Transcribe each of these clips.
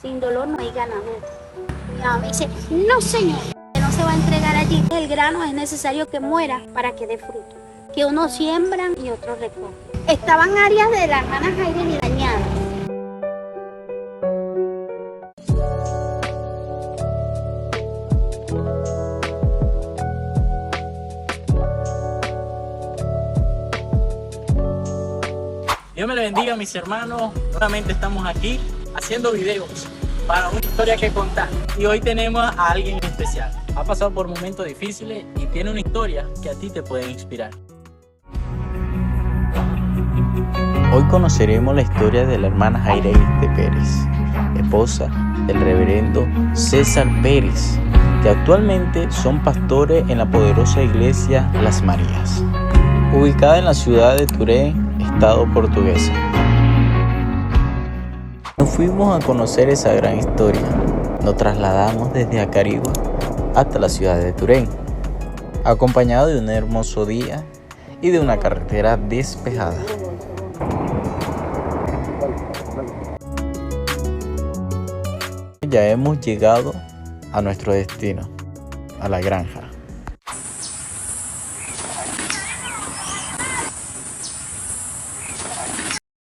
sin dolor no hay ganador. Mi mamá me dice, no señor, que no se va a entregar allí. El grano es necesario que muera para que dé fruto. Que unos siembran y otros recogen. Estaban áreas de la hermana Jaireli dañadas. Dios me le bendiga, mis hermanos. Nuevamente estamos aquí haciendo videos para una historia que contar. Y hoy tenemos a alguien especial. Ha pasado por momentos difíciles y tiene una historia que a ti te puede inspirar. Hoy conoceremos la historia de la hermana Jaireli de Pérez, esposa del reverendo César Pérez, que actualmente son pastores en la poderosa iglesia Las Marías, ubicada en la ciudad de Turén, estado portuguesa. Nos fuimos a conocer esa gran historia. Nos trasladamos desde Acarigua hasta la ciudad de Turén, acompañado de un hermoso día y de una carretera despejada. Ya hemos llegado a nuestro destino, a la granja.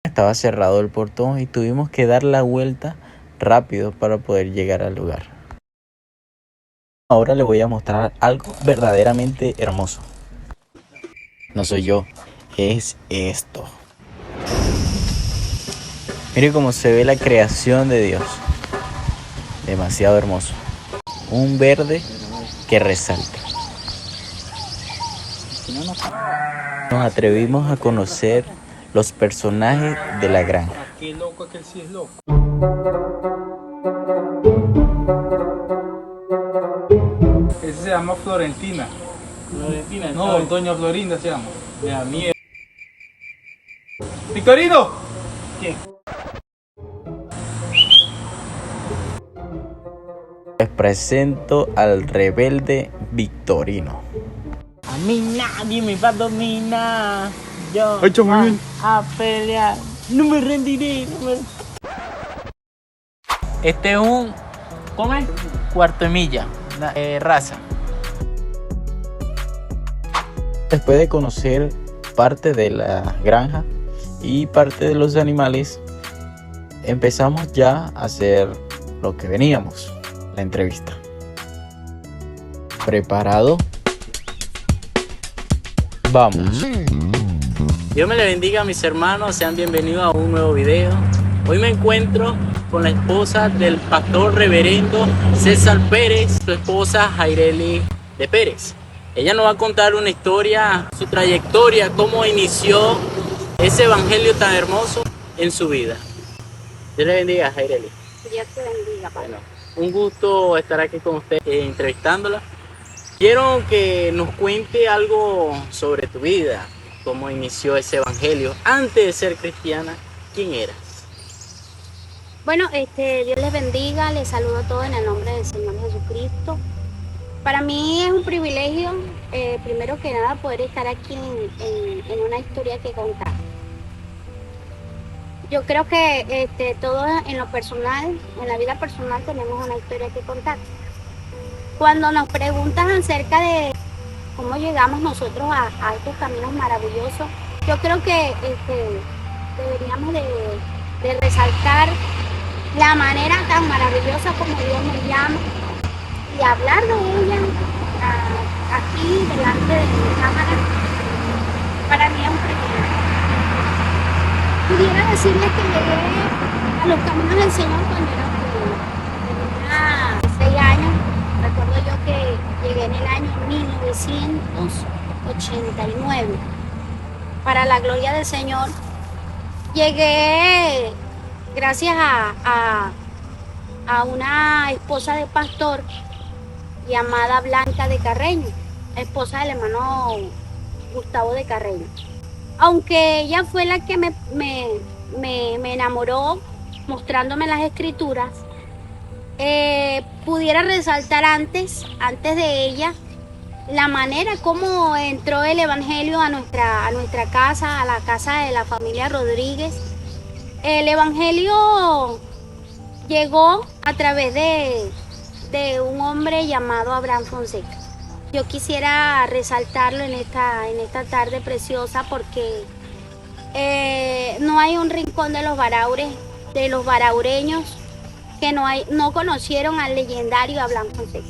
Estaba cerrado el portón y tuvimos que dar la vuelta rápido para poder llegar al lugar. Ahora le voy a mostrar algo verdaderamente hermoso. No soy yo, es esto. Mire cómo se ve la creación de Dios. Demasiado hermoso. Un verde que resalta. Nos atrevimos a conocer los personajes de la granja. Qué loco, aquel sí es loco. Ese se llama Florentina. Florentina, No, Doña Florinda se llama. Ya, mierda. ¡Victorino! ¿Quién? Les presento al rebelde Victorino. A mí nadie me va a dominar. Yo Ay, chaval. a pelear. No me rendiré. Este es un... ¿Cómo es? Cuarto de milla. Raza. Después de conocer parte de la granja y parte de los animales, empezamos ya a hacer lo que veníamos, la entrevista. ¿Preparado? Vamos. Dios me le bendiga, mis hermanos, sean bienvenidos a un nuevo video. Hoy me encuentro con la esposa del pastor reverendo César Pérez, su esposa Jaireli de Pérez. Ella nos va a contar una historia, su trayectoria, cómo inició ese evangelio tan hermoso en su vida. Dios le bendiga, Jaireli. Dios te bendiga, Padre. Bueno, un gusto estar aquí con usted entrevistándola. Quiero que nos cuente algo sobre tu vida, cómo inició ese evangelio. Antes de ser cristiana, ¿quién eras? Bueno, Dios les bendiga, les saludo a todos en el nombre del Señor Jesucristo. Para mí es un privilegio, primero que nada, poder estar aquí en una historia que contar. Yo creo que todos en lo personal, en la vida personal, tenemos una historia que contar. Cuando nos preguntan acerca de cómo llegamos nosotros a estos caminos maravillosos, yo creo que deberíamos de resaltar la manera tan maravillosa como Dios nos llama y hablar de ella aquí delante de mi cámara. Para mí es un privilegio. Pudiera decirles que llegué a los caminos del Señor cuando era pequeña. Tenía 6 años. Recuerdo yo que llegué en el año 1989. Para la gloria del Señor, llegué gracias a una esposa de pastor llamada Blanca de Carreño, esposa del hermano Gustavo de Carreño. Aunque ella fue la que me enamoró mostrándome las escrituras, pudiera resaltar antes de ella la manera como entró el evangelio a nuestra casa, a la casa de la familia Rodríguez. El evangelio llegó a través de un hombre llamado Abraham Fonseca. Yo quisiera resaltarlo en esta tarde preciosa porque no hay un rincón de los baraures, de los baraureños, que no conocieron al legendario Abraham Fonseca.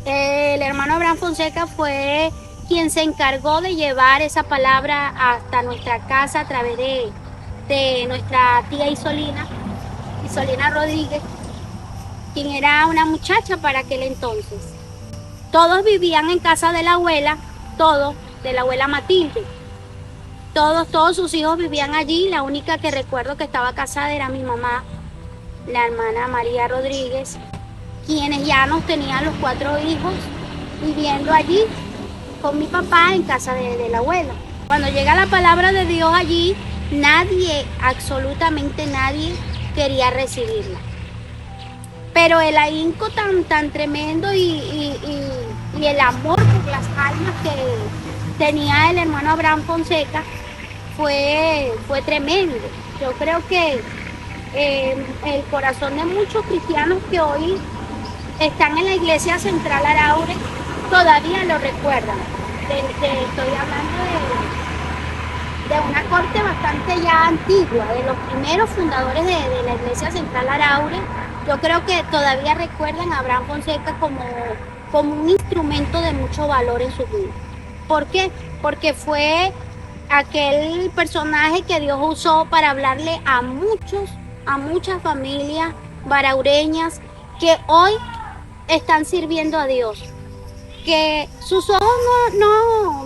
El hermano Abraham Fonseca fue quien se encargó de llevar esa palabra hasta nuestra casa a través de nuestra tía Isolina Rodríguez, quien era una muchacha para aquel entonces. Todos vivían en casa de la abuela, todos, de la abuela Matilde. Todos sus hijos vivían allí. La única que recuerdo que estaba casada era mi mamá, la hermana María Rodríguez, quienes ya nos tenían los 4 hijos viviendo allí con mi papá en casa de la abuela. Cuando llega la palabra de Dios allí, nadie, absolutamente nadie, quería recibirla. Pero el ahínco tan tremendo y el amor por las almas que tenía el hermano Abraham Fonseca fue tremendo. Yo creo que el corazón de muchos cristianos que hoy están en la iglesia central Araure todavía lo recuerdan. Estoy hablando de una corte bastante ya antigua, de los primeros fundadores de la iglesia central Araure. Yo creo que todavía recuerdan a Abraham Fonseca como un instrumento de mucho valor en su vida. ¿Por qué? Porque fue aquel personaje que Dios usó para hablarle a muchas familias baraureñas que hoy están sirviendo a Dios, que sus ojos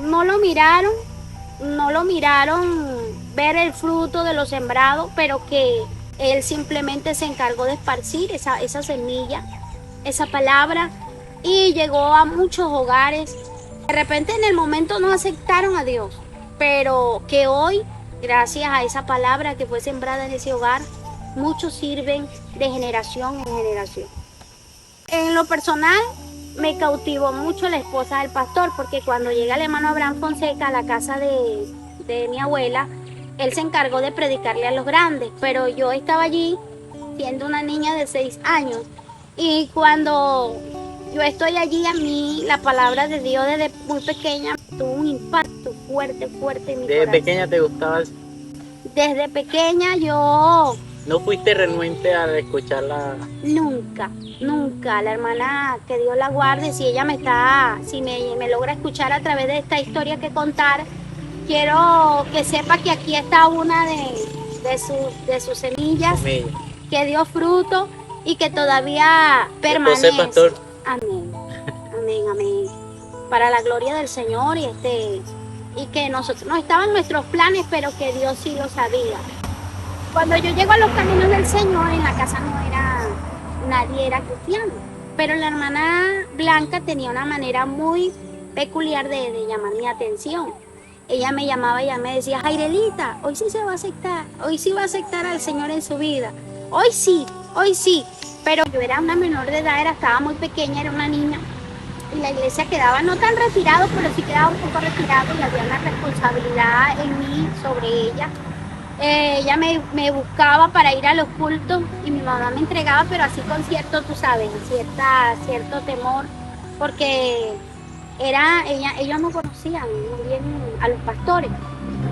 no lo miraron ver el fruto de lo sembrado, pero que Él simplemente se encargó de esparcir esa semilla, esa palabra, y llegó a muchos hogares. De repente en el momento no aceptaron a Dios, pero que hoy, gracias a esa palabra que fue sembrada en ese hogar, muchos sirven de generación en generación. En lo personal, me cautivó mucho la esposa del pastor, porque cuando llega el hermano Abraham Fonseca a la casa de mi abuela, él se encargó de predicarle a los grandes, pero yo estaba allí siendo una niña de 6 años, y cuando yo estoy allí, a mí la palabra de Dios desde muy pequeña tuvo un impacto fuerte en mi corazón. ¿Desde pequeña te gustaba? Desde pequeña yo... ¿No fuiste renuente al escucharla? Nunca. La hermana, que Dios la guarde, si ella me logra escuchar a través de esta historia que contar, quiero que sepa que aquí está una de sus semillas que dio fruto y que todavía permanece. José Pastor. Amén. Para la gloria del Señor y que nosotros no estaban nuestros planes, pero que Dios sí lo sabía. Cuando yo llego a los caminos del Señor, en la casa nadie era cristiano, pero la hermana Blanca tenía una manera muy peculiar de llamar mi atención. Ella me llamaba y ella me decía: Jairelita, hoy sí se va a aceptar, hoy sí va a aceptar al Señor en su vida, hoy sí, pero yo era una menor de edad, estaba muy pequeña, era una niña, y la iglesia quedaba no tan retirado, pero sí quedaba un poco retirado, y había una responsabilidad en mí sobre ella. Ella me buscaba para ir a los cultos y mi mamá me entregaba, pero así con cierto, tú sabes, cierto temor, porque ellos no conocían muy bien a los pastores.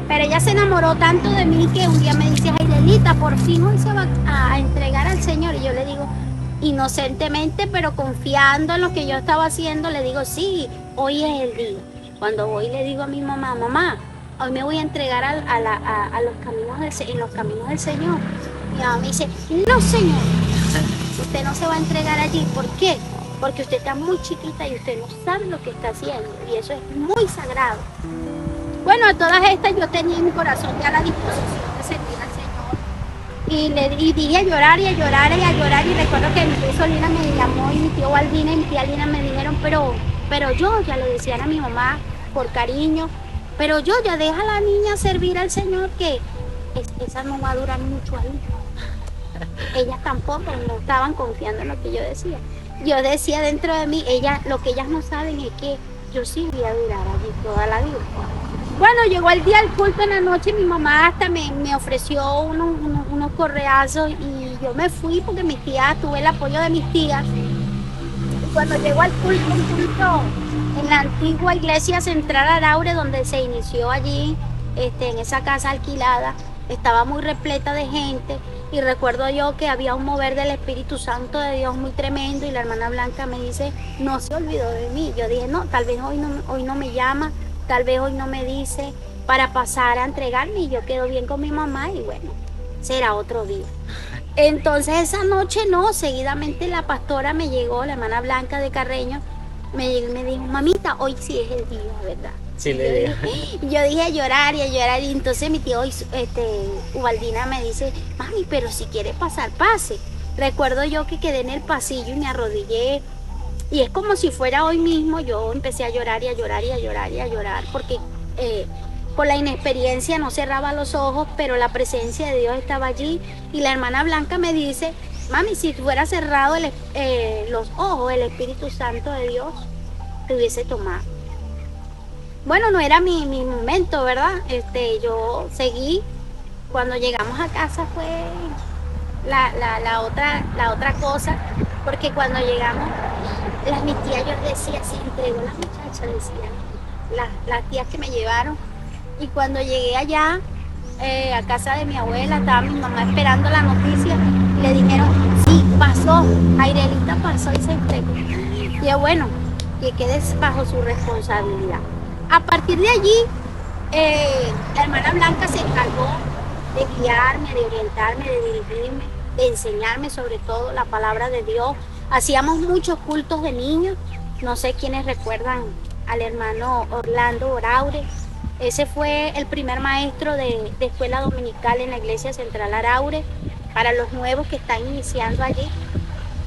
Pero ella se enamoró tanto de mí que un día me dice: Jairelita, por fin hoy se va a entregar al Señor. Y yo le digo, inocentemente, pero confiando en lo que yo estaba haciendo, le digo: sí, hoy es el día. Cuando voy le digo a mi mamá: mamá, hoy me voy a entregar en los caminos del Señor. Mi mamá me dice: no, señor, usted no se va a entregar allí. ¿Por qué? Porque usted está muy chiquita y usted no sabe lo que está haciendo, y eso es muy sagrado. Bueno, a todas estas yo tenía en mi corazón ya la disposición de servir al Señor, y dije a llorar, y recuerdo que mi tía Solina me llamó, y mi tío Waldina y mi tía Lina me dijeron: pero yo ya le decían a mi mamá por cariño, pero yo ya deja a la niña servir al Señor, que esa no va a durar mucho ahí. Ellas tampoco no estaban confiando en lo que yo decía. Yo decía dentro de mí, lo que ellas no saben es que yo sí voy a durar allí toda la vida. Bueno, llegó el día del culto en la noche, mi mamá hasta me ofreció unos correazos, y yo me fui porque mis tías, tuve el apoyo de mis tías. Y cuando llegó al culto, un culto en la antigua iglesia central Araure, donde se inició allí, en esa casa alquilada, estaba muy repleta de gente. Y recuerdo yo que había un mover del Espíritu Santo de Dios muy tremendo, y la hermana Blanca me dice, no se olvidó de mí. Yo dije, no, tal vez hoy no me llama, tal vez hoy no me dice para pasar a entregarme, y yo quedo bien con mi mamá, y bueno, será otro día. Entonces esa noche no, seguidamente la pastora me llegó, la hermana Blanca de Carreño, me dijo, mamita, hoy sí es el día, ¿verdad? Sí, le digo. Yo dije a llorar, y entonces mi tío Ubaldina me dice, mami, pero si quiere pasar, pase. Recuerdo yo que quedé en el pasillo y me arrodillé, y es como si fuera hoy mismo. Yo empecé a llorar y a llorar y a llorar y a llorar, porque por la inexperiencia no cerraba los ojos, pero la presencia de Dios estaba allí. Y la hermana Blanca me dice, mami, si fuera cerrado los ojos, el Espíritu Santo de Dios te hubiese tomado. Bueno, no era mi momento, ¿verdad? Yo seguí. Cuando llegamos a casa fue la otra cosa, porque cuando llegamos, mis tías, yo decía, se entregó la muchacha, decían las tías que me llevaron. Y cuando llegué allá, a casa de mi abuela, estaba mi mamá esperando la noticia, y le dijeron, sí, pasó, Jairelita pasó y se entregó. Y yo, bueno, que quedes bajo su responsabilidad. A partir de allí, la hermana Blanca se encargó de guiarme, de orientarme, de dirigirme, de enseñarme sobre todo la palabra de Dios. Hacíamos muchos cultos de niños. No sé quiénes recuerdan al hermano Orlando Oraure. Ese fue el primer maestro de escuela dominical en la iglesia central Araure, para los nuevos que están iniciando allí,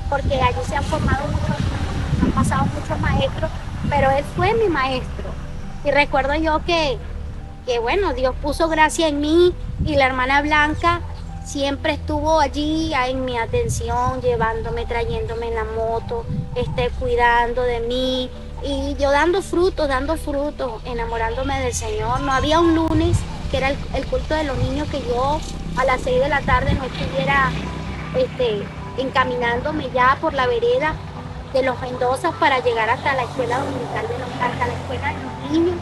porque allí se han formado han pasado muchos maestros, pero él fue mi maestro. Y recuerdo yo que bueno, Dios puso gracia en mí, y la hermana Blanca siempre estuvo allí en mi atención, llevándome, trayéndome en la moto, cuidando de mí, y yo dando frutos, enamorándome del Señor. No había un lunes, que era el culto de los niños, que yo a las 6 de la tarde no estuviera encaminándome ya por la vereda de los Mendozas para llegar hasta la escuela dominical hasta la escuela de los niños.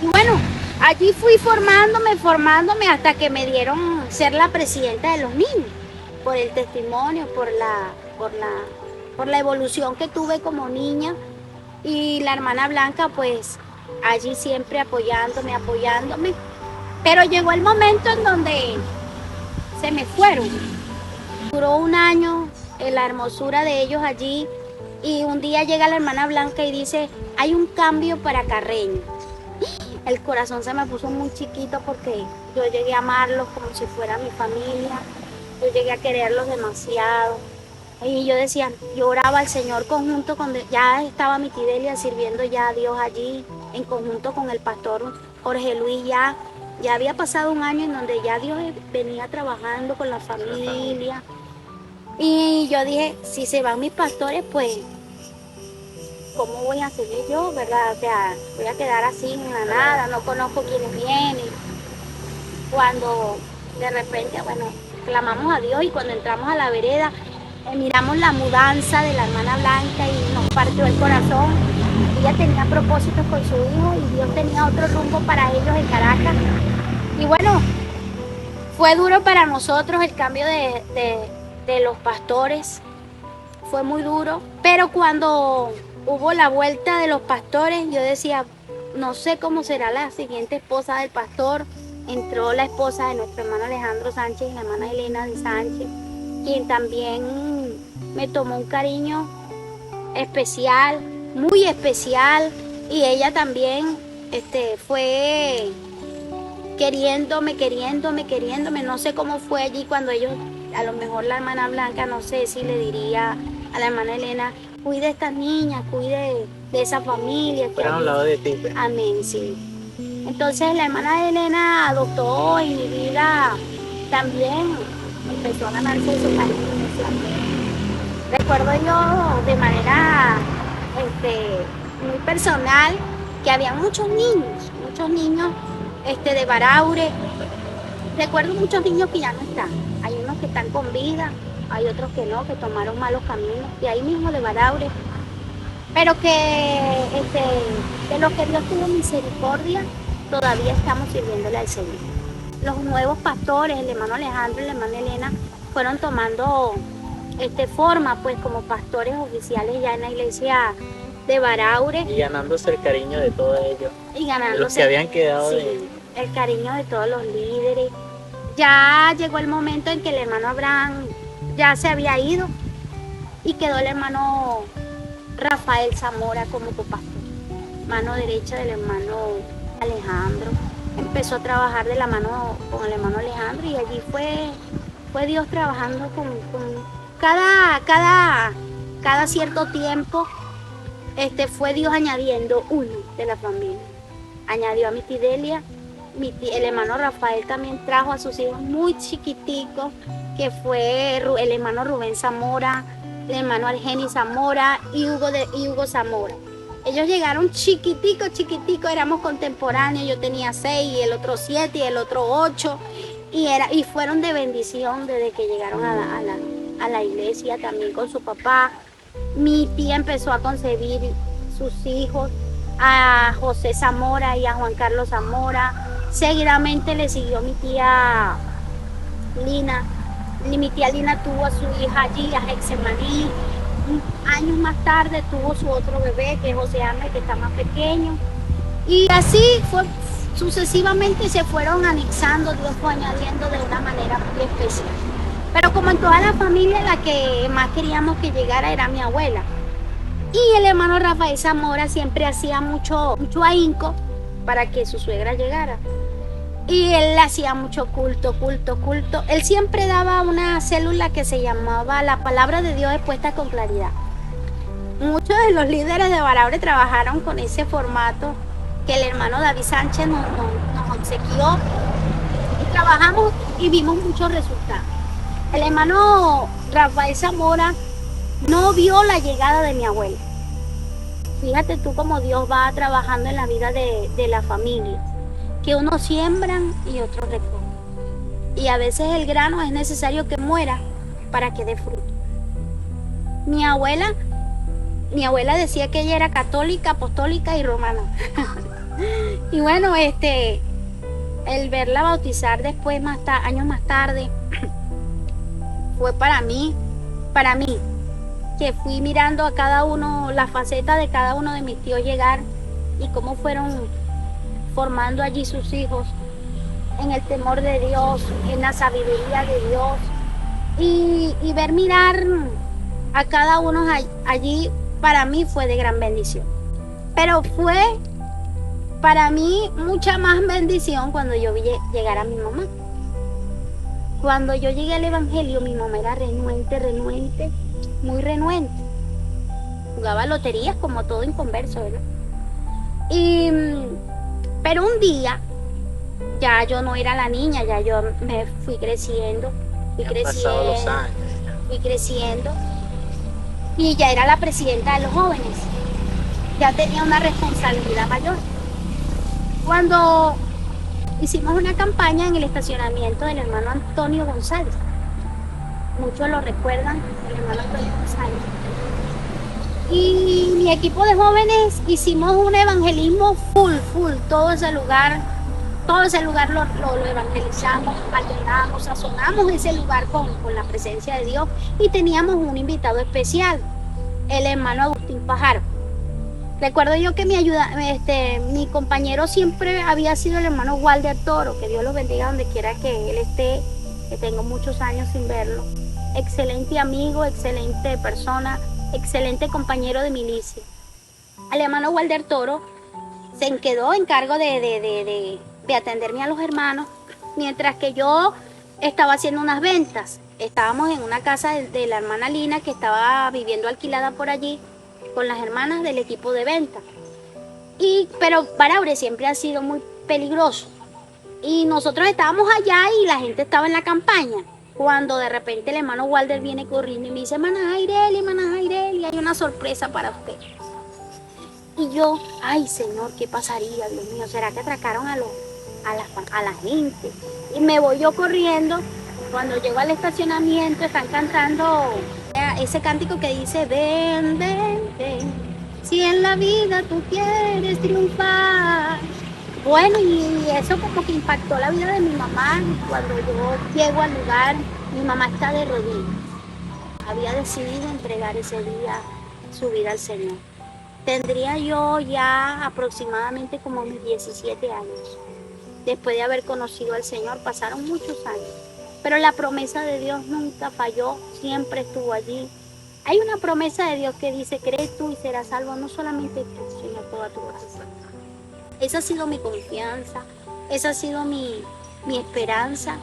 Y bueno, allí fui formándome hasta que me dieron ser la presidenta de los niños, por el testimonio, por la evolución que tuve como niña. Y la hermana Blanca, pues allí siempre apoyándome. Pero llegó el momento en donde se me fueron. Duró un año la hermosura de ellos allí, y un día llega la hermana Blanca y dice, hay un cambio para Carreño. El corazón se me puso muy chiquito, porque yo llegué a amarlos como si fuera mi familia. Yo llegué a quererlos demasiado. Y yo decía, yo oraba al Señor conjunto con, ya estaba mi Tidelia sirviendo ya a Dios allí, en conjunto con el pastor Jorge Luis. Ya había pasado un año en donde ya Dios venía trabajando con la familia. Y yo dije, si se van mis pastores, pues, ¿cómo voy a seguir yo, verdad? O sea, voy a quedar así en la nada, no conozco quiénes vienen. Cuando de repente, bueno, clamamos a Dios, y cuando entramos a la vereda, miramos la mudanza de la hermana Blanca y nos partió el corazón. Ella tenía propósitos con su hijo, y Dios tenía otro rumbo para ellos en Caracas. Y bueno, fue duro para nosotros el cambio de los pastores, fue muy duro, pero cuando hubo la vuelta de los pastores, yo decía, no sé cómo será la siguiente esposa del pastor. Entró la esposa de nuestro hermano Alejandro Sánchez y la hermana Elena de Sánchez, quien también me tomó un cariño especial, muy especial, y ella también fue queriéndome, no sé cómo fue allí cuando ellos, a lo mejor la hermana Blanca, no sé si le diría a la hermana Elena, cuide a estas niñas, cuide de esa familia. Fueron al lado de ti. Amén, sí. Entonces la hermana Elena adoptó en mi vida también, empezó a ganarse su cariño. Recuerdo yo de manera muy personal que había muchos niños de Baraure. Recuerdo muchos niños que ya no están. Hay unos que están con vida, hay otros que no, que tomaron malos caminos, de ahí mismo de Baraure. Pero que de lo que Dios tuvo misericordia, todavía estamos sirviéndole al Señor. Los nuevos pastores, el hermano Alejandro y la hermana Elena, fueron tomando forma pues como pastores oficiales ya en la iglesia de Baraure. Y ganándose el cariño de todos ellos. Y De los ganándose que habían quedado sí, el cariño de todos los líderes. Ya llegó el momento en que el hermano Abraham ya se había ido y quedó el hermano Rafael Zamora como copastor, mano derecha del hermano Alejandro. Empezó a trabajar de la mano con el hermano Alejandro y allí fue Dios trabajando con cada cierto tiempo. Fue Dios añadiendo uno de la familia. Añadió a mi Tidelia, el hermano Rafael también trajo a sus hijos muy chiquiticos, que fue el hermano Rubén Zamora, el hermano Argenis Zamora y Hugo Zamora. Ellos llegaron chiquiticos, éramos contemporáneos, yo tenía 6 y el otro 7 y el otro 8 y fueron de bendición desde que llegaron a la iglesia también con su papá. Mi tía empezó a concebir sus hijos, a José Zamora y a Juan Carlos Zamora. Seguidamente le siguió mi tía Lina. Mi tía Lina tuvo a su hija allí, a Hexemaní. Años más tarde tuvo su otro bebé, que es José Ángel, que está más pequeño. Y así sucesivamente se fueron anexando, Dios fue añadiendo de una manera muy especial. Pero como en toda la familia, la que más queríamos que llegara era mi abuela. Y el hermano Rafael Zamora siempre hacía mucho ahínco para que su suegra llegara. Y él hacía mucho culto. Él siempre daba una célula que se llamaba La Palabra de Dios Expuesta con Claridad. Muchos de los líderes de Baraure trabajaron con ese formato que el hermano David Sánchez nos obsequió. Y trabajamos y vimos muchos resultados. El hermano Rafael Zamora no vio la llegada de mi abuela. Fíjate tú cómo Dios va trabajando en la vida de la familia, que unos siembran y otros recogen. Y a veces el grano es necesario que muera para que dé fruto. Mi abuela decía que ella era católica, apostólica y romana. Y bueno, el verla bautizar después, años más tarde, fue para mí, que fui mirando a cada uno, la faceta de cada uno de mis tíos llegar y cómo fueron formando allí sus hijos en el temor de Dios, en la sabiduría de Dios y ver mirar a cada uno allí para mí fue de gran bendición. Pero fue para mí mucha más bendición cuando yo vi llegar a mi mamá. Cuando yo llegué al evangelio, mi mamá era renuente, muy renuente. Jugaba loterías como todo inconverso, ¿verdad? Pero un día, ya yo no era la niña, ya yo me fui creciendo, pasado los años. fui creciendo. Y ya era la presidenta de los jóvenes. Ya tenía una responsabilidad mayor. Cuando hicimos una campaña en el estacionamiento del hermano Antonio González. Muchos lo recuerdan, el hermano Antonio González. Y mi equipo de jóvenes hicimos un evangelismo full, todo ese lugar lo evangelizamos, ayunamos, sazonamos ese lugar con la presencia de Dios y teníamos un invitado especial, el hermano Agustín Pajaro. Recuerdo yo que mi compañero siempre había sido el hermano Walder Toro, que Dios lo bendiga donde quiera que él esté, que tengo muchos años sin verlo. Excelente amigo, excelente persona, excelente compañero de milicia. El hermano Walder Toro se quedó en cargo de atenderme a los hermanos, mientras que yo estaba haciendo unas ventas. Estábamos en una casa de la hermana Lina, que estaba viviendo alquilada por allí, con las hermanas del equipo de venta. Pero Baraure siempre ha sido muy peligroso. Y nosotros estábamos allá y la gente estaba en la campaña. Cuando de repente el hermano Walder viene corriendo y me dice: hermana Jaireli, hay una sorpresa para usted. Y yo, ay Señor, ¿qué pasaría? Dios mío, ¿será que atracaron a la gente? Y me voy yo corriendo Cuando llego al estacionamiento están cantando ese cántico que dice, ven, ven, ven, si en la vida tú quieres triunfar. Bueno, y eso como que impactó la vida de mi mamá. Cuando yo llego al lugar, mi mamá está de rodillas. Había decidido entregar ese día su vida al Señor. Tendría yo ya aproximadamente como mis 17 años. Después de haber conocido al Señor, pasaron muchos años. Pero la promesa de Dios nunca falló, siempre estuvo allí. Hay una promesa de Dios que dice, cree tú y serás salvo, no solamente tú, sino toda tu casa. Esa ha sido mi confianza, esa ha sido mi esperanza.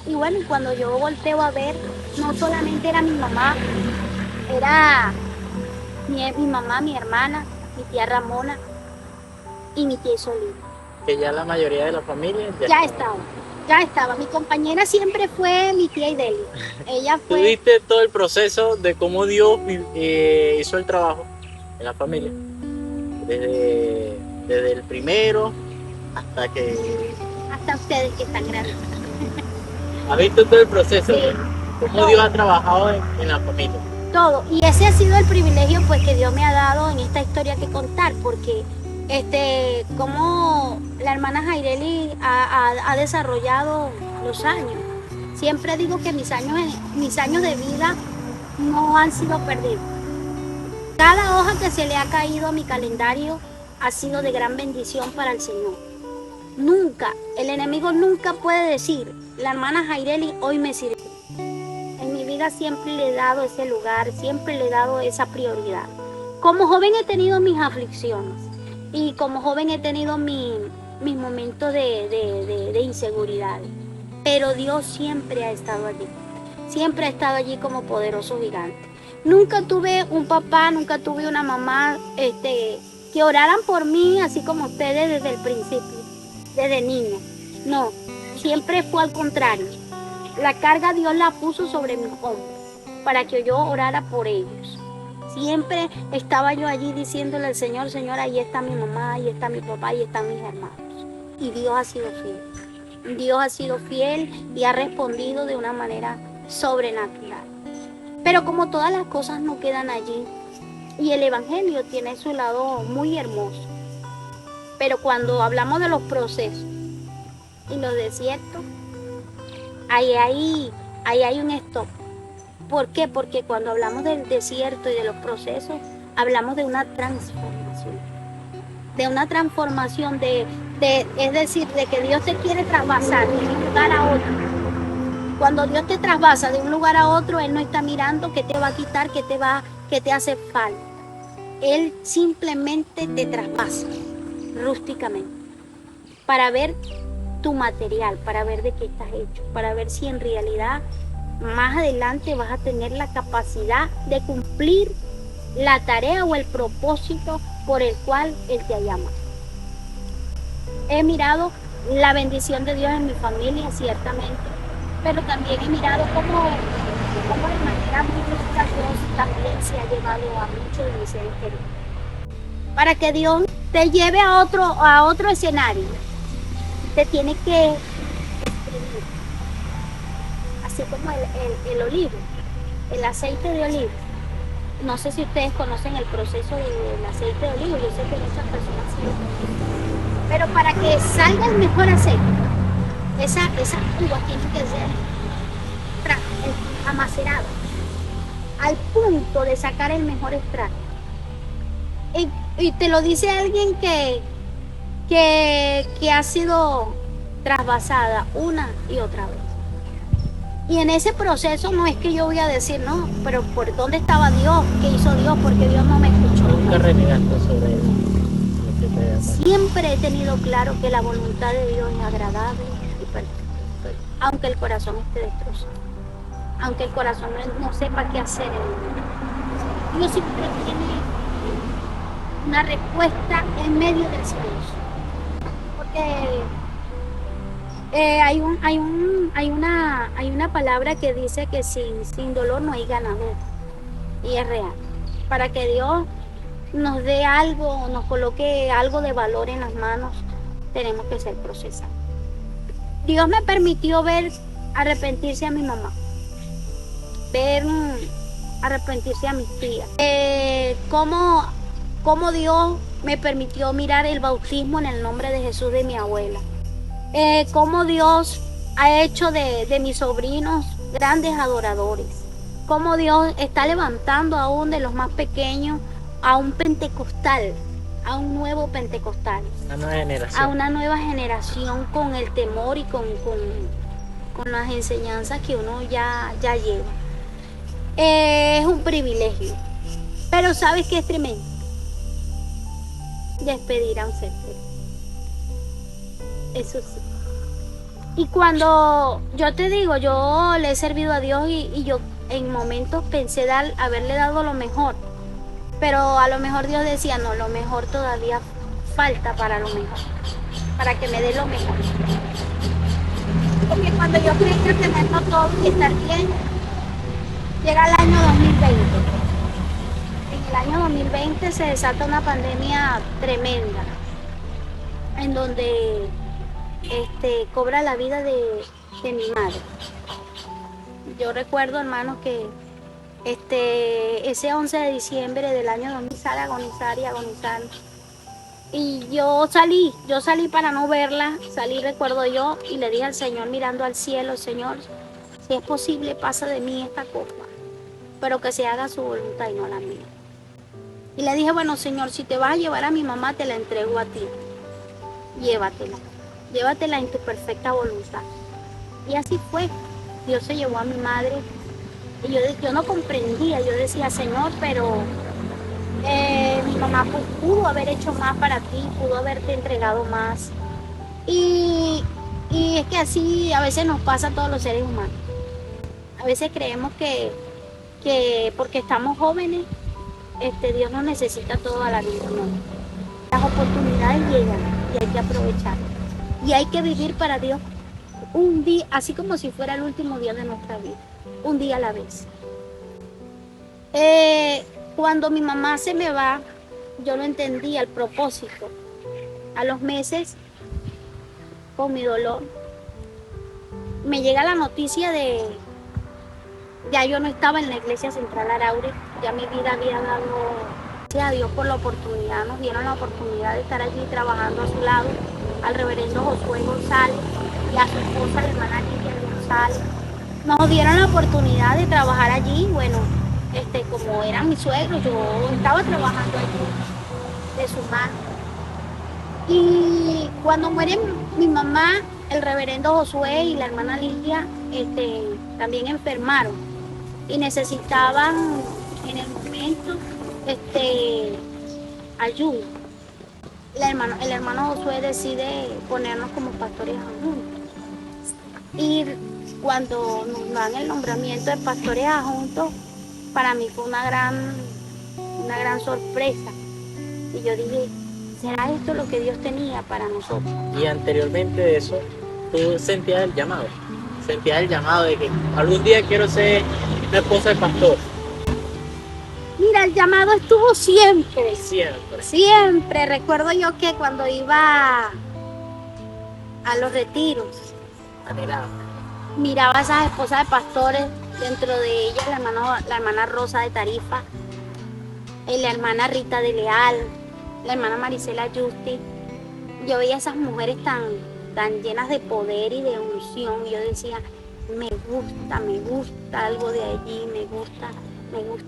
Y bueno, cuando yo volteo a ver, no solamente era mi mamá, era mi mamá, mi hermana, mi tía Ramona y mi tía Isolina. Que ya la mayoría de la familia Ya estaba. Mi compañera siempre fue mi tía Ideli. Ella ¿Tú fue... viste todo el proceso de cómo Dios hizo el trabajo en la familia? Desde el primero hasta que... Hasta ustedes que están grandes. ¿Has visto todo el proceso? Sí. ¿Cómo Todo. Dios ha trabajado en la familia? Todo. Y ese ha sido el privilegio pues que Dios me ha dado en esta historia que contar, porque como la hermana Jaireli ha desarrollado los años. Siempre digo que mis años de vida no han sido perdidos. Cada hoja que se le ha caído a mi calendario ha sido de gran bendición para el Señor. Nunca, el enemigo nunca puede decir, la hermana Jaireli hoy me sirve. En mi vida siempre le he dado ese lugar, siempre le he dado esa prioridad. Como joven he tenido mis aflicciones y como joven he tenido mis momentos de inseguridad. Pero Dios siempre ha estado allí. Siempre ha estado allí como poderoso gigante. Nunca tuve un papá, nunca tuve una mamá que oraran por mí así como ustedes desde el principio, desde niña. No, siempre fue al contrario. La carga Dios la puso sobre mis hombros para que yo orara por ellos. Siempre estaba yo allí diciéndole al Señor, Señor, ahí está mi mamá, ahí está mi papá, ahí están mis hermanos. Y Dios ha sido fiel. Dios ha sido fiel y ha respondido de una manera sobrenatural. Pero como todas las cosas no quedan allí, y el Evangelio tiene su lado muy hermoso. Pero cuando hablamos de los procesos y los desiertos, ahí hay un stop. ¿Por qué? Porque cuando hablamos del desierto y de los procesos, hablamos de una transformación. De una transformación, es decir, de que Dios te quiere trasvasar de un lugar a otro. Cuando Dios te trasvasa de un lugar a otro, Él no está mirando qué te va a quitar, qué te hace falta. Él simplemente te traspasa rústicamente para ver tu material, para ver de qué estás hecho, para ver si en realidad más adelante vas a tener la capacidad de cumplir la tarea o el propósito por el cual Él te ha llamado. He mirado la bendición de Dios en mi familia, ciertamente, pero también he mirado cómo de manera muy brusca Dios también se ha llevado a muchos de mis seres queridos. Para que Dios te lleve a otro escenario, te tiene que exprimir. Así como el olivo, el aceite de olivo. No sé si ustedes conocen el proceso del aceite de olivo, yo sé que muchas personas sí lo conocen. Pero para que salga el mejor aceite, esa uva tiene que ser amacerada al punto de sacar el mejor extracto. Y te lo dice alguien que ha sido trasvasada una y otra vez. Y en ese proceso no es que yo voy a decir, no, pero ¿por dónde estaba Dios? ¿Qué hizo Dios? Porque Dios no me escuchó. Nunca renegaste sobre lo que te da. Siempre he tenido claro que la voluntad de Dios es agradable y perfecta. Aunque el corazón esté destrozado. Aunque el corazón no sepa qué hacer en el mundo. Dios siempre tiene una respuesta en medio del silencio. Porque hay una palabra que dice que sin dolor no hay ganador. Y es real. Para que Dios nos dé algo, nos coloque algo de valor en las manos, tenemos que ser procesados. Dios me permitió ver arrepentirse a mi mamá, ver arrepentirse a mis tías. Cómo Dios me permitió mirar el bautismo en el nombre de Jesús de mi abuela. Cómo Dios ha hecho de mis sobrinos grandes adoradores. Cómo Dios está levantando aún de los más pequeños a un pentecostal, a un nuevo pentecostal. Una nueva generación. A una nueva generación con el temor y con las enseñanzas que uno ya lleva. Es un privilegio, pero ¿sabes qué es tremendo? Despedir a un ser querido. Eso sí. Y cuando yo te digo, yo le he servido a Dios y yo en momentos pensé haberle dado lo mejor, pero a lo mejor Dios decía, no, lo mejor todavía falta para lo mejor, para que me dé lo mejor. Porque cuando yo creí que tenerlo todo y estar bien, llega el año 2020. En el año 2020 se desata una pandemia tremenda, en donde cobra la vida de mi madre. Yo recuerdo, hermanos, que ese 11 de diciembre del año 2000 sale a agonizar y agonizar. Y yo salí para no verla, recuerdo yo, y le dije al Señor mirando al cielo, Señor, si es posible, pasa de mí esta copa, pero que se haga su voluntad y no la mía. Y le dije, bueno, Señor, si te vas a llevar a mi mamá, te la entrego a ti. Llévatela en tu perfecta voluntad. Y así fue. Dios se llevó a mi madre. Y yo no comprendía, yo decía, Señor, pero mi mamá pudo haber hecho más para ti, pudo haberte entregado más. Y es que así a veces nos pasa a todos los seres humanos. A veces creemos que porque estamos jóvenes, Dios nos necesita toda la vida, no. Las oportunidades llegan y hay que aprovecharlas. Y hay que vivir para Dios un día, así como si fuera el último día de nuestra vida, un día a la vez. Cuando mi mamá se me va, yo no entendía el propósito. A los meses, con mi dolor, me llega la noticia ya yo no estaba en la iglesia central Araure, ya mi vida había dado, gracias a Dios por la oportunidad, nos dieron la oportunidad de estar allí trabajando a su lado, al reverendo Josué González y a su esposa, la hermana Lidia González. Nos dieron la oportunidad de trabajar allí, bueno, como eran mis suegros, yo estaba trabajando allí de su mano. Y cuando muere mi mamá, el reverendo Josué y la hermana Lidia también enfermaron y necesitaban en el momento ayuda. El hermano Josué decide ponernos como pastores adjuntos. Y cuando nos dan el nombramiento de pastores adjuntos, para mí fue una gran sorpresa. Y yo dije, ¿será esto lo que Dios tenía para nosotros? Y anteriormente de eso, tú sentías el llamado. Sentías el llamado de que algún día quiero ser una esposa de pastor. Mira, el llamado estuvo siempre. Siempre. Siempre. Recuerdo yo que cuando iba a los retiros, miraba a esas esposas de pastores, dentro de ellas la hermana Rosa de Tarifa, la hermana Rita de Leal, la hermana Marisela Justi. Yo veía a esas mujeres tan llenas de poder y de unción, y yo decía, me gusta algo de allí, me gusta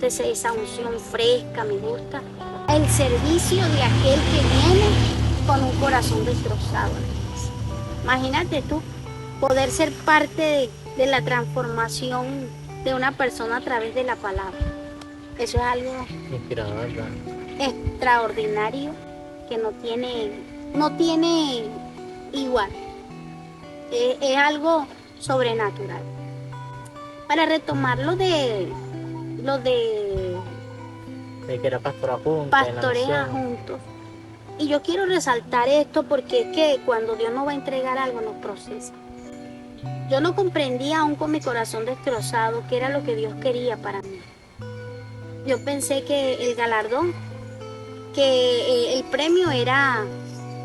esa unción fresca, me gusta el servicio de aquel que viene con un corazón destrozado. Imagínate tú, poder ser parte de la transformación de una persona a través de la palabra. Eso es algo inspirador, ¿verdad? Extraordinario, que no tiene igual. Es algo sobrenatural. Para retomar lo de que era pastor adjunto, pastores adjuntos. Y yo quiero resaltar esto porque es que cuando Dios nos va a entregar algo, nos procesa. Yo no comprendía aún con mi corazón destrozado qué era lo que Dios quería para mí. Yo pensé que el galardón, que el premio era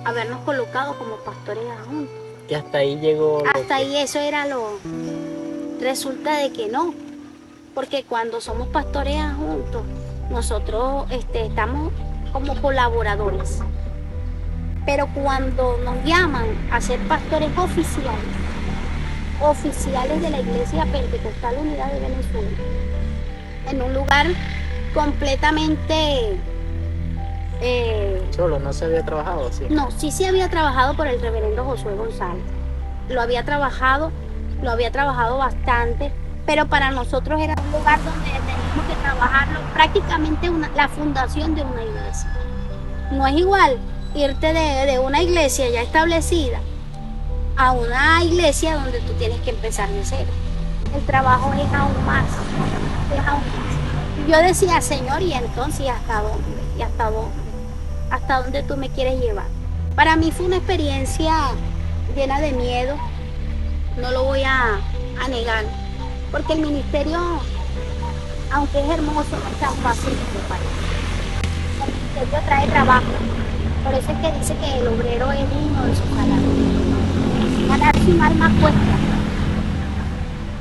habernos colocado como pastores adjuntos. Y hasta ahí llegó. Hasta ahí eso era lo Resulta de que no, porque cuando somos pastores juntos, nosotros estamos como colaboradores. Pero cuando nos llaman a ser pastores oficiales de la Iglesia Pentecostal Unidad de Venezuela, en un lugar completamente... Solo, no se había trabajado, sí. No, sí se había trabajado por el reverendo Josué González. Lo había trabajado bastante, pero para nosotros era un lugar donde teníamos que trabajarlo, prácticamente la fundación de una iglesia. No es igual irte de una iglesia ya establecida a una iglesia donde tú tienes que empezar de cero. El trabajo es aún más. Yo decía, Señor, ¿y entonces hasta dónde? ¿Y hasta dónde? ¿Hasta dónde tú me quieres llevar? Para mí fue una experiencia llena de miedo, no lo voy a negar, porque el ministerio, aunque es hermoso, no es tan fácil como parece. El ministerio trae trabajo, por eso es que dice que el obrero es digno de su salario. Ganarse un alma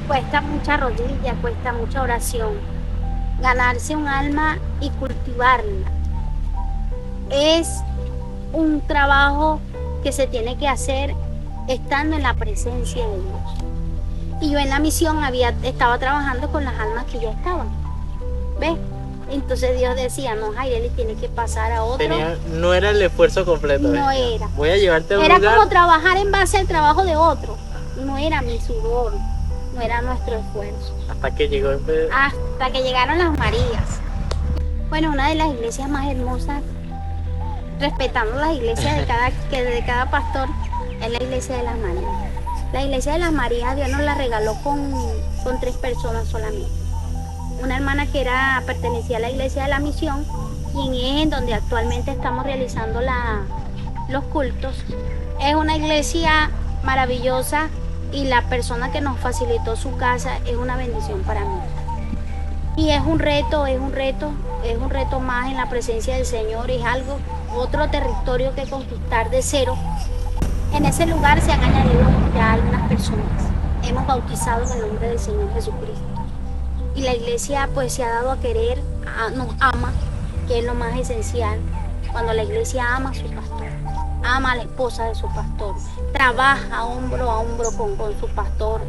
cuesta mucha rodilla, cuesta mucha oración. Ganarse un alma y cultivarla es un trabajo que se tiene que hacer estando en la presencia de Dios. Y yo en la misión estaba trabajando con las almas que ya estaban. ¿Ves? Entonces Dios decía, no, Jaireli tiene que pasar a otro. No era el esfuerzo completo. No era. Voy a llevarte a un Era lugar. como trabajar en base al trabajo de otro. No era mi sudor, no era nuestro esfuerzo. Hasta que llegó Hasta que llegaron las Marías. Bueno, una de las iglesias más hermosas, respetando las iglesias de cada pastor, es la iglesia de las Marías. La iglesia de las Marías Dios nos la regaló con 3 personas solamente. Una hermana que pertenecía a la iglesia de la misión, quien es en donde actualmente estamos realizando los cultos. Es una iglesia maravillosa y la persona que nos facilitó su casa es una bendición para mí. Y es un reto más en la presencia del Señor, es otro territorio que conquistar de cero. En ese lugar se han añadido ya algunas personas. Hemos bautizado en el nombre del Señor Jesucristo. Y la iglesia pues se ha dado a querer, nos ama, que es lo más esencial. Cuando la iglesia ama a su pastor, ama a la esposa de su pastor, trabaja hombro a hombro con su pastor.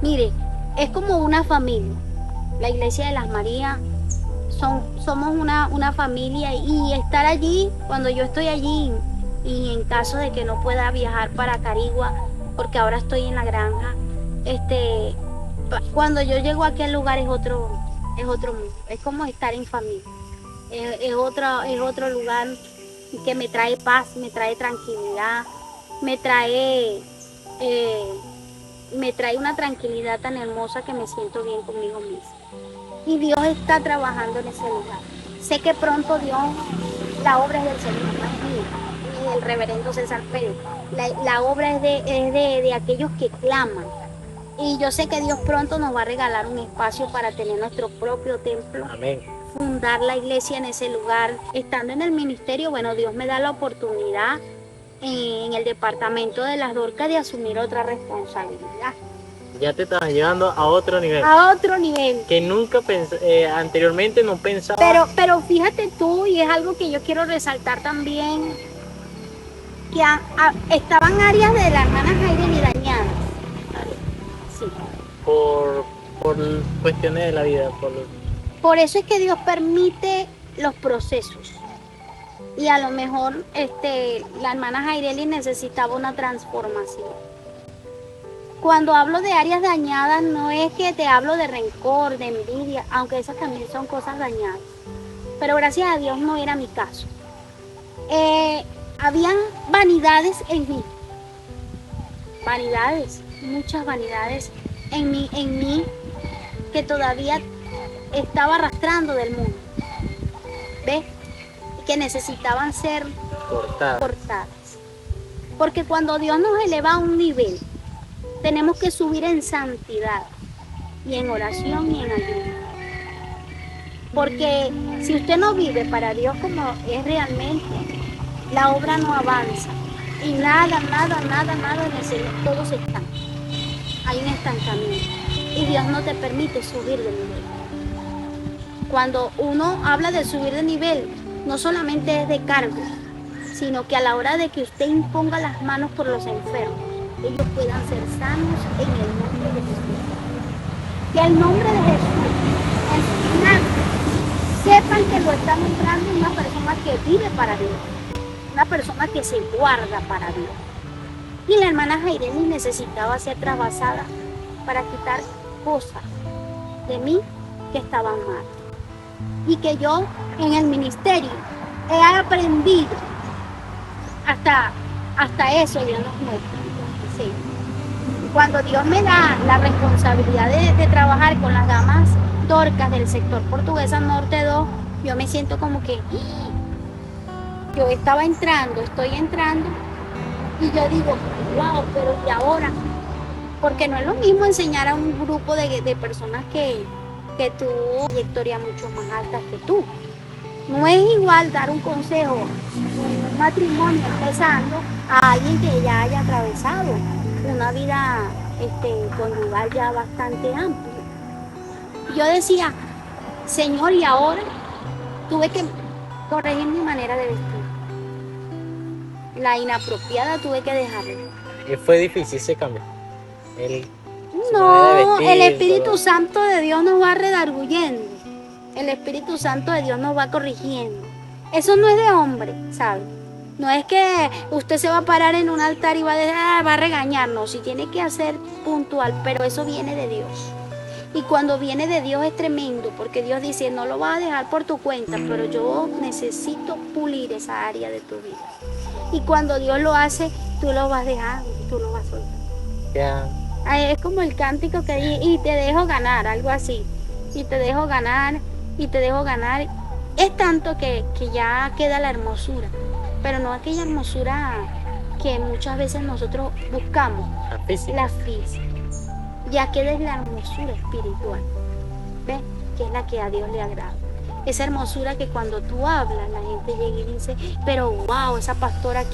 Mire, es como una familia. La iglesia de las Marías somos una familia, y estar allí, cuando yo estoy allí, y en caso de que no pueda viajar para Carigua, porque ahora estoy en la granja, cuando yo llego a aquel lugar es otro mundo, es como estar en familia, es otro lugar que me trae paz, me trae tranquilidad, me trae una tranquilidad tan hermosa que me siento bien conmigo misma. Y Dios está trabajando en ese lugar. Sé que pronto Dios, la obra es del Señor, no es mía, ni del reverendo César Pérez. La obra es de aquellos que claman. Y yo sé que Dios pronto nos va a regalar un espacio para tener nuestro propio templo. Amén. Fundar la iglesia en ese lugar. Estando en el ministerio, bueno, Dios me da la oportunidad en el departamento de las Dorcas de asumir otra responsabilidad. Ya te estabas llevando a otro nivel. A otro nivel. Que nunca anteriormente no pensaba. Pero fíjate tú, y es algo que yo quiero resaltar también, que estaban áreas de la hermana Jaireli dañadas. Sí. Por cuestiones de la vida. Por eso es que Dios permite los procesos. Y a lo mejor la hermana Jaireli necesitaba una transformación. Cuando hablo de áreas dañadas, no es que te hablo de rencor, de envidia, aunque esas también son cosas dañadas. Pero gracias a Dios no era mi caso. Habían vanidades en mí. Vanidades, muchas vanidades en mí que todavía estaba arrastrando del mundo. ¿Ves? Que necesitaban ser cortadas. Porque cuando Dios nos eleva a un nivel, tenemos que subir en santidad y en oración y en ayuno. Porque si usted no vive para Dios como es realmente, la obra no avanza. Y nada en el Señor, todo se estanca. hay un estancamiento y Dios no te permite subir de nivel. Cuando uno habla de subir de nivel, no solamente es de cargo, sino que a la hora de que usted imponga las manos por los enfermos, ellos puedan ser sanos en el nombre de Jesús. Que el nombre de Jesús en su milagro sepan que lo está nombrando una persona que vive para Dios, una persona que se guarda para Dios. Y la hermana Jaireli necesitaba ser trasvasada para quitar cosas de mí que estaban mal. Y que yo en el ministerio he aprendido hasta eso Dios nos muestra. Sí. Cuando Dios me da la responsabilidad de trabajar con las damas Dorcas del sector Portuguesa Norte 2, yo me siento como que yo estoy entrando y yo digo, wow, pero ¿y ahora? Porque no es lo mismo enseñar a un grupo de personas que tuvo trayectoria mucho más alta que tú. No es igual dar un consejo en un matrimonio empezando a alguien que ya haya atravesado una vida conyugal ya bastante amplia. Y yo decía, Señor, y ahora tuve que corregir mi manera de vestir. La inapropiada tuve que dejarla. Fue difícil ese cambio. No, el Espíritu Santo de Dios nos va redarguyendo. El Espíritu Santo de Dios nos va corrigiendo. Eso no es de hombre, ¿sabe? No es que usted se va a parar en un altar y va a regañarnos. Si tiene que hacer puntual, pero eso viene de Dios. Y cuando viene de Dios es tremendo, porque Dios dice, no lo vas a dejar por tu cuenta, pero yo necesito pulir esa área de tu vida. Y cuando Dios lo hace, tú lo vas dejando, tú lo vas soltando. Ya. Es como el cántico que dice, y te dejo ganar, algo así. Y te dejo ganar, y te dejo ganar. Es tanto que ya queda la hermosura, pero no aquella hermosura que muchas veces nosotros buscamos, la física. Ya queda la hermosura espiritual, ¿ves? Que es la que a Dios le agrada. Esa hermosura que cuando tú hablas, la gente llega y dice, pero wow, esa pastora,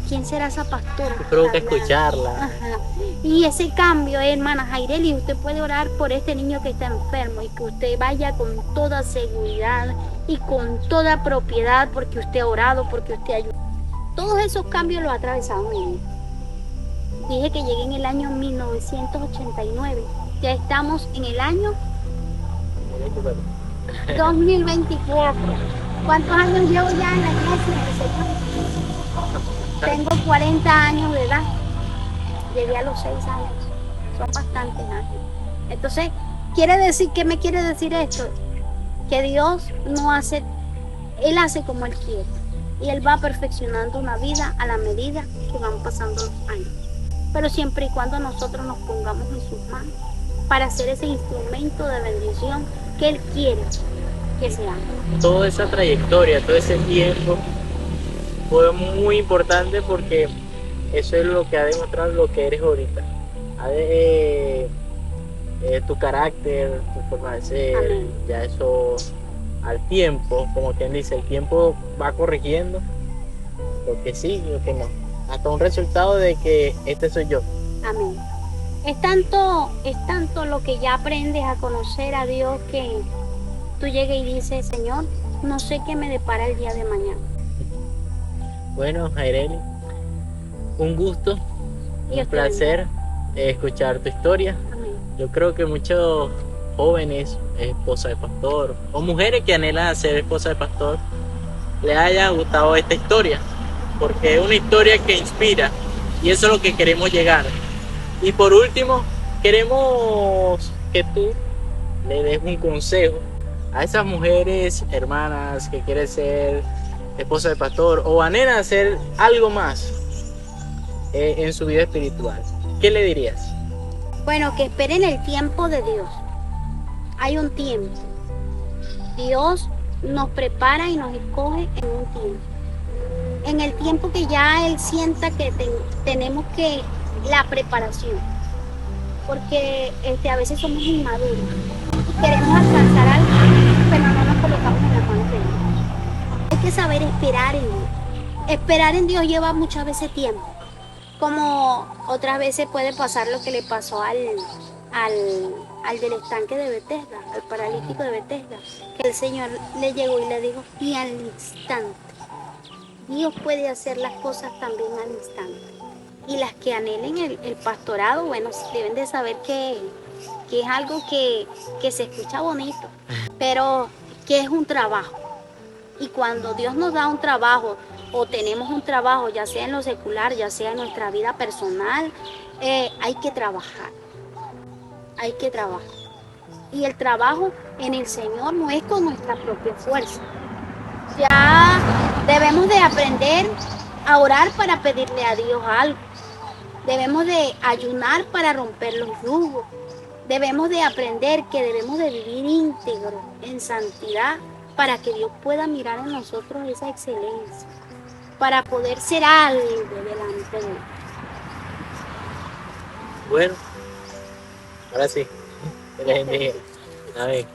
¿quién será esa pastora? Provoca escucharla. Ajá. Y ese cambio, hermana Jaireli, usted puede orar por este niño que está enfermo y que usted vaya con toda seguridad y con toda propiedad porque usted ha orado, porque usted ayuda. Todos esos cambios los ha atravesado mi vida. Dije que llegué en el año 1989. Ya estamos en el año 2024. ¿Cuántos años llevo ya en la iglesia del Señor? Tengo 40 años de edad. Llegué a los 6 años. Son bastantes años. Entonces, ¿qué me quiere decir esto? Que Dios no hace, Él hace como Él quiere. Y Él va perfeccionando una vida a la medida que van pasando los años. Pero siempre y cuando nosotros nos pongamos en sus manos para hacer ese instrumento de bendición que Él quiere que seamos. Toda esa trayectoria, todo ese tiempo fue muy importante porque eso es lo que ha demostrado lo que eres ahorita. Tu carácter, tu forma de ser. Amén. Ya eso al tiempo, como quien dice, el tiempo va corrigiendo lo que sí y lo que no. Hasta un resultado de que este soy yo. Amén. Es tanto lo que ya aprendes a conocer a Dios que tú llegas y dices, Señor, no sé qué me depara el día de mañana. Bueno, Jaireli, un gusto, un placer escuchar tu historia. Amén. Yo creo que muchos jóvenes, esposas de pastor, o mujeres que anhelan ser esposa de pastor, les haya gustado esta historia. Porque es una historia que inspira y eso es lo que queremos llegar. Y por último, queremos que tú le des un consejo a esas mujeres, hermanas que quieren ser esposa de pastor o anhelan hacer algo más en su vida espiritual. ¿Qué le dirías? Bueno, que esperen el tiempo de Dios. Hay un tiempo. Dios nos prepara y nos escoge en un tiempo. En el tiempo que ya Él sienta que tenemos que la preparación, porque a veces somos inmaduros y queremos alcanzar algo, pero no nos colocamos en las manos de Dios. Hay que saber esperar en Dios. Esperar en Dios lleva muchas veces tiempo, Como otras veces puede pasar lo que le pasó al del estanque de Bethesda, al paralítico de Bethesda, que el Señor le llegó y le dijo, y al instante. Dios puede hacer las cosas también al instante. Y las que anhelen el pastorado, bueno, deben de saber que es algo que se escucha bonito, pero que es un trabajo. Y cuando Dios nos da un trabajo o tenemos un trabajo, ya sea en lo secular, ya sea en nuestra vida personal, hay que trabajar. Hay que trabajar. Y el trabajo en el Señor no es con nuestra propia fuerza. Ya debemos de aprender a orar para pedirle a Dios algo. Debemos de ayunar para romper los yugos. Debemos de aprender que debemos de vivir íntegro, en santidad, para que Dios pueda mirar en nosotros esa excelencia, para poder ser algo delante de Él. Bueno, ahora sí. Que les bendiga. Amén.